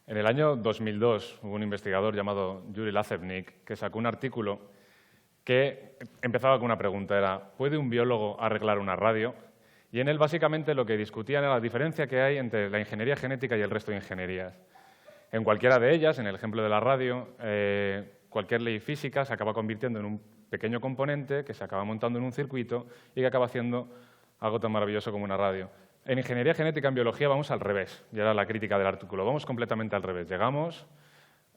En el año 2002 hubo un investigador llamado Yuri Lazebnik que sacó un artículo que empezaba con una pregunta, era ¿puede un biólogo arreglar una radio? Y en él básicamente lo que discutían era la diferencia que hay entre la ingeniería genética y el resto de ingenierías. En cualquiera de ellas, en el ejemplo de la radio, cualquier ley física se acaba convirtiendo en un pequeño componente que se acaba montando en un circuito y que acaba haciendo algo tan maravilloso como una radio. En ingeniería genética, en biología, vamos al revés. Y era la crítica del artículo. Vamos completamente al revés. Llegamos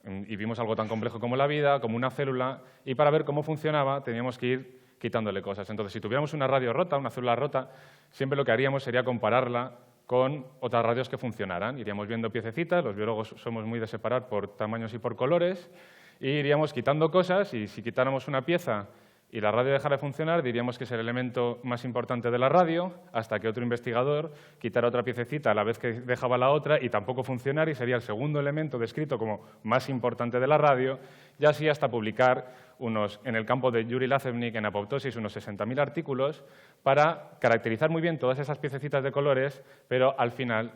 y vimos algo tan complejo como la vida, como una célula, y para ver cómo funcionaba teníamos que ir quitándole cosas. Entonces, si tuviéramos una radio rota, una célula rota, siempre lo que haríamos sería compararla con otras radios que funcionaran. Iríamos viendo piececitas, los biólogos somos muy de separar por tamaños y por colores, y iríamos quitando cosas, y si quitáramos una pieza y la radio dejara de funcionar, diríamos que es el elemento más importante de la radio, hasta que otro investigador quitara otra piececita a la vez que dejaba la otra y tampoco funcionara, y sería el segundo elemento descrito como más importante de la radio, y así hasta publicar en el campo de Yuri Lazebnik, en apoptosis, unos 60.000 artículos para caracterizar muy bien todas esas piececitas de colores, pero al final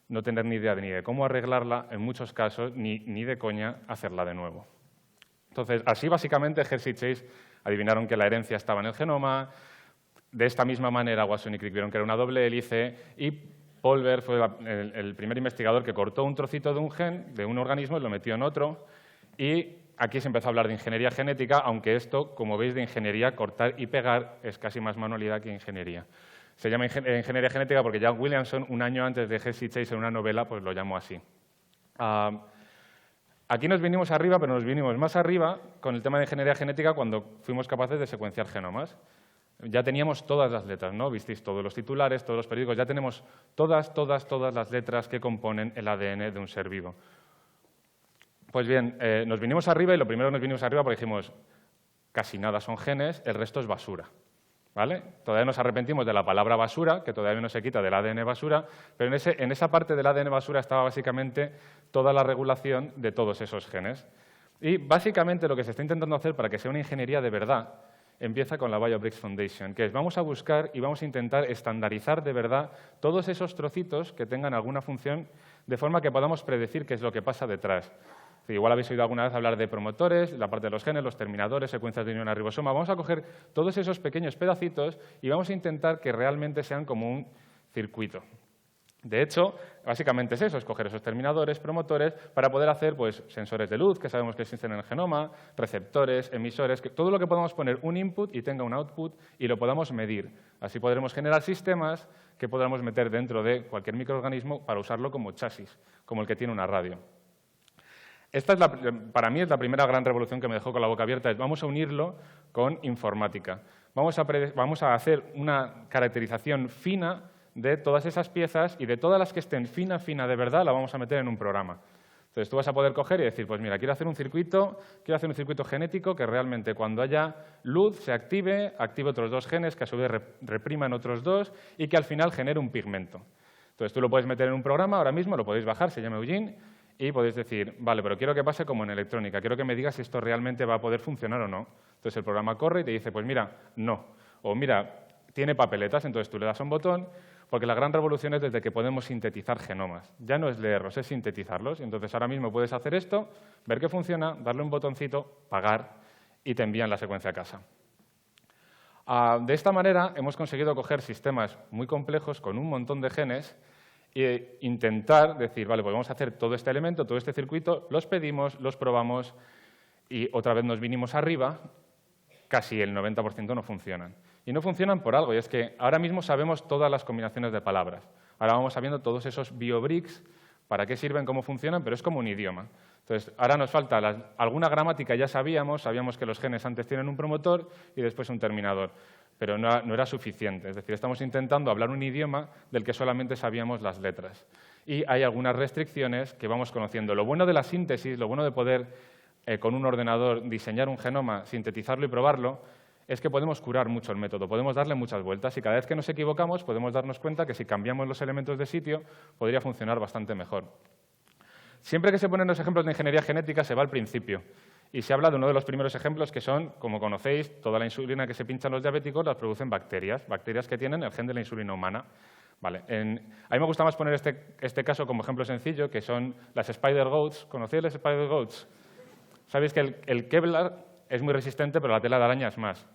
no tener ni idea ni de cómo arreglarla, en muchos casos, ni de coña hacerla de nuevo. Entonces, así básicamente Hershey y Chase adivinaron que la herencia estaba en el genoma. De esta misma manera, Watson y Crick vieron que era una doble hélice, y Polver fue el primer investigador que cortó un trocito de un gen, de un organismo, y lo metió en otro. Y aquí se empezó a hablar de ingeniería genética, aunque esto, como veis, de ingeniería, cortar y pegar, es casi más manualidad que ingeniería. Se llama ingeniería genética porque Jack Williamson, un año antes de Hershey y Chase, en una novela, pues lo llamó así. Aquí nos vinimos arriba, pero nos vinimos más arriba con el tema de ingeniería genética cuando fuimos capaces de secuenciar genomas. Ya teníamos todas las letras, ¿no? Visteis todos los titulares, todos los periódicos, ya tenemos todas las letras que componen el ADN de un ser vivo. Pues bien, nos vinimos arriba, y lo primero que nos vinimos arriba porque dijimos casi nada son genes, el resto es basura. ¿Vale? Todavía nos arrepentimos de la palabra basura, que todavía no se quita del ADN basura, pero en esa parte del ADN basura estaba básicamente toda la regulación de todos esos genes. Y básicamente lo que se está intentando hacer para que sea una ingeniería de verdad empieza con la BioBricks Foundation, que es vamos a buscar y vamos a intentar estandarizar de verdad todos esos trocitos que tengan alguna función, de forma que podamos predecir qué es lo que pasa detrás. Igual habéis oído alguna vez hablar de promotores, la parte de los genes, los terminadores, secuencias de unión a ribosoma. Vamos a coger todos esos pequeños pedacitos y vamos a intentar que realmente sean como un circuito. De hecho, básicamente es eso, escoger esos terminadores, promotores, para poder hacer pues, sensores de luz, que sabemos que existen en el genoma, receptores, emisores, todo lo que podamos poner un input y tenga un output y lo podamos medir. Así podremos generar sistemas que podamos meter dentro de cualquier microorganismo para usarlo como chasis, como el que tiene una radio. Esta es para mí es la primera gran revolución que me dejó con la boca abierta. Vamos a unirlo con informática. Vamos a hacer una caracterización fina de todas esas piezas, y de todas las que estén fina de verdad la vamos a meter en un programa. Entonces tú vas a poder coger y decir, pues mira, quiero hacer un circuito genético que realmente cuando haya luz se active otros dos genes que a su vez repriman otros dos y que al final genere un pigmento. Entonces tú lo puedes meter en un programa ahora mismo, lo podéis bajar, se llama Eugene, y podéis decir, vale, pero quiero que pase como en electrónica, quiero que me digas si esto realmente va a poder funcionar o no. Entonces el programa corre y te dice, pues mira, no. O mira, tiene papeletas, entonces tú le das a un botón, porque la gran revolución es desde que podemos sintetizar genomas. Ya no es leerlos, es sintetizarlos. Entonces ahora mismo puedes hacer esto, ver que funciona, darle un botoncito, pagar, y te envían la secuencia a casa. De esta manera hemos conseguido coger sistemas muy complejos con un montón de genes e intentar decir, vale, pues vamos a hacer todo este elemento, todo este circuito, los pedimos, los probamos y otra vez nos vinimos arriba, casi el 90% no funcionan. Y no funcionan por algo, y es que ahora mismo sabemos todas las combinaciones de palabras. Ahora vamos sabiendo todos esos biobricks, para qué sirven, cómo funcionan, pero es como un idioma. Entonces, ahora nos falta alguna gramática, ya sabíamos que los genes antes tienen un promotor y después un terminador, pero no era suficiente. Es decir, estamos intentando hablar un idioma del que solamente sabíamos las letras. Y hay algunas restricciones que vamos conociendo. Lo bueno de la síntesis, lo bueno de poder, con un ordenador, diseñar un genoma, sintetizarlo y probarlo, es que podemos curar mucho el método, podemos darle muchas vueltas y cada vez que nos equivocamos podemos darnos cuenta que si cambiamos los elementos de sitio podría funcionar bastante mejor. Siempre que se ponen los ejemplos de ingeniería genética se va al principio y se habla de uno de los primeros ejemplos que son, como conocéis, toda la insulina que se pinchan los diabéticos las producen bacterias que tienen el gen de la insulina humana. Vale. A mí me gusta más poner este caso como ejemplo sencillo, que son las Spider Goats. ¿Conocéis las Spider Goats? Sabéis que el Kevlar es muy resistente, pero la tela de araña es más.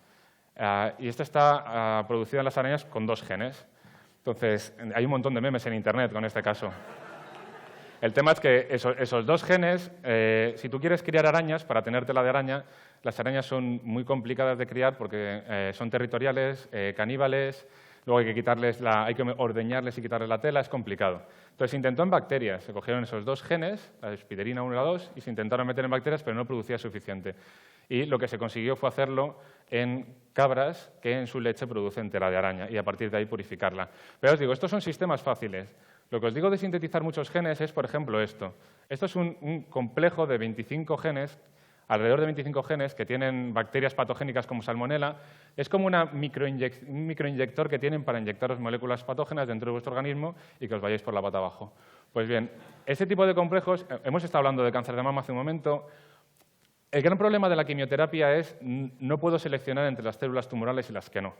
Y esto está producido en las arañas con 2 genes. Entonces, hay un montón de memes en Internet con este caso. El tema es que esos 2 genes, si tú quieres criar arañas, para tener tela de araña, las arañas son muy complicadas de criar porque son territoriales, caníbales, luego hay que ordeñarles y quitarles la tela, es complicado. Entonces se intentó en bacterias, se cogieron esos 2 genes, la espiderina 1 y la 2, y se intentaron meter en bacterias, pero no producía suficiente. Y lo que se consiguió fue hacerlo en cabras que en su leche producen tela de araña y a partir de ahí purificarla. Pero os digo, estos son sistemas fáciles. Lo que os digo de sintetizar muchos genes es, por ejemplo, esto. Esto es un complejo de 25 genes, alrededor de 25 genes que tienen bacterias patogénicas como Salmonella. Es como un microinyector que tienen para inyectaros moléculas patógenas dentro de vuestro organismo y que os vayáis por la pata abajo. Pues bien, este tipo de complejos, hemos estado hablando de cáncer de mama hace un momento. El gran problema de la quimioterapia es no puedo seleccionar entre las células tumorales y las que no.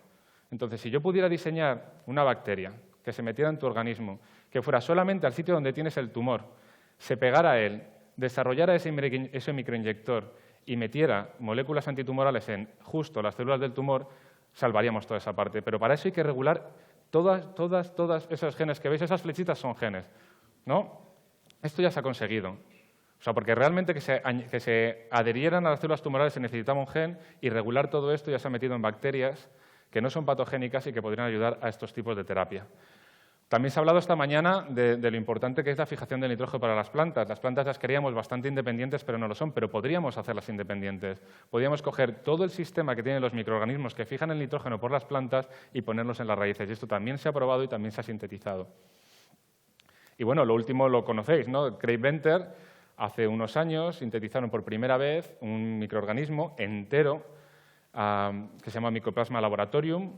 Entonces, si yo pudiera diseñar una bacteria que se metiera en tu organismo, que fuera solamente al sitio donde tienes el tumor, se pegara a él, desarrollara ese microinyector y metiera moléculas antitumorales en justo las células del tumor, salvaríamos toda esa parte. Pero para eso hay que regular todas esos genes que veis. Esas flechitas son genes, ¿no? Esto ya se ha conseguido. O sea, porque realmente que se adherieran a las células tumorales se necesitaba un gen y regular todo esto ya se ha metido en bacterias que no son patogénicas y que podrían ayudar a estos tipos de terapia. También se ha hablado esta mañana de lo importante que es la fijación del nitrógeno para las plantas. Las plantas las queríamos bastante independientes, pero no lo son, pero podríamos hacerlas independientes. Podríamos coger todo el sistema que tienen los microorganismos que fijan el nitrógeno por las plantas y ponerlos en las raíces. Y esto también se ha probado y también se ha sintetizado. Y bueno, lo último lo conocéis, ¿no? Craig Venter, hace unos años, sintetizaron por primera vez un microorganismo entero que se llama Mycoplasma laboratorium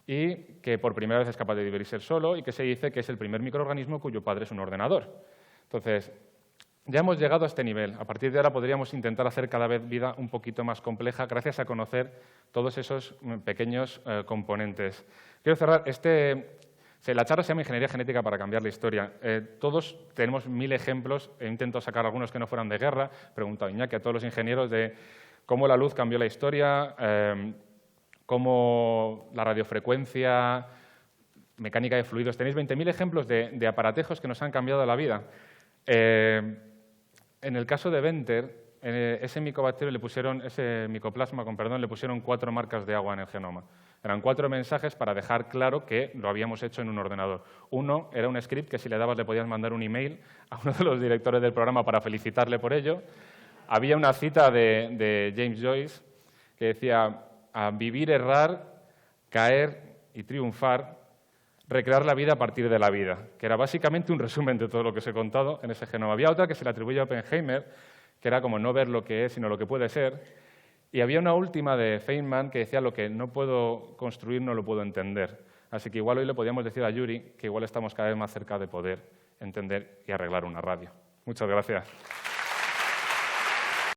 y que por primera vez es capaz de dividirse solo y que se dice que es el primer microorganismo cuyo padre es un ordenador. Entonces, ya hemos llegado a este nivel. A partir de ahora podríamos intentar hacer cada vez vida un poquito más compleja gracias a conocer todos esos pequeños componentes. Quiero cerrar la charla se llama Ingeniería Genética para cambiar la historia. Todos tenemos 1000 ejemplos. He intentado sacar algunos que no fueran de guerra. He preguntado a Iñaki, a todos los ingenieros, de cómo la luz cambió la historia, cómo la radiofrecuencia, mecánica de fluidos. Tenéis 20.000 ejemplos de aparatejos que nos han cambiado la vida. En el caso de Venter, ese micoplasma, le pusieron 4 marcas de agua en el genoma. Eran 4 mensajes para dejar claro que lo habíamos hecho en un ordenador. Uno era un script que si le dabas le podías mandar un email a uno de los directores del programa para felicitarle por ello. Había una cita de James Joyce que decía: a vivir, errar, caer y triunfar, recrear la vida a partir de la vida, que era básicamente un resumen de todo lo que os he contado en ese genoma. Había otra que se le atribuye a Oppenheimer, que era como no ver lo que es, sino lo que puede ser. Y había una última de Feynman que decía: lo que no puedo construir no lo puedo entender. Así que igual hoy le podríamos decir a Yuri que igual estamos cada vez más cerca de poder entender y arreglar una radio. Muchas gracias.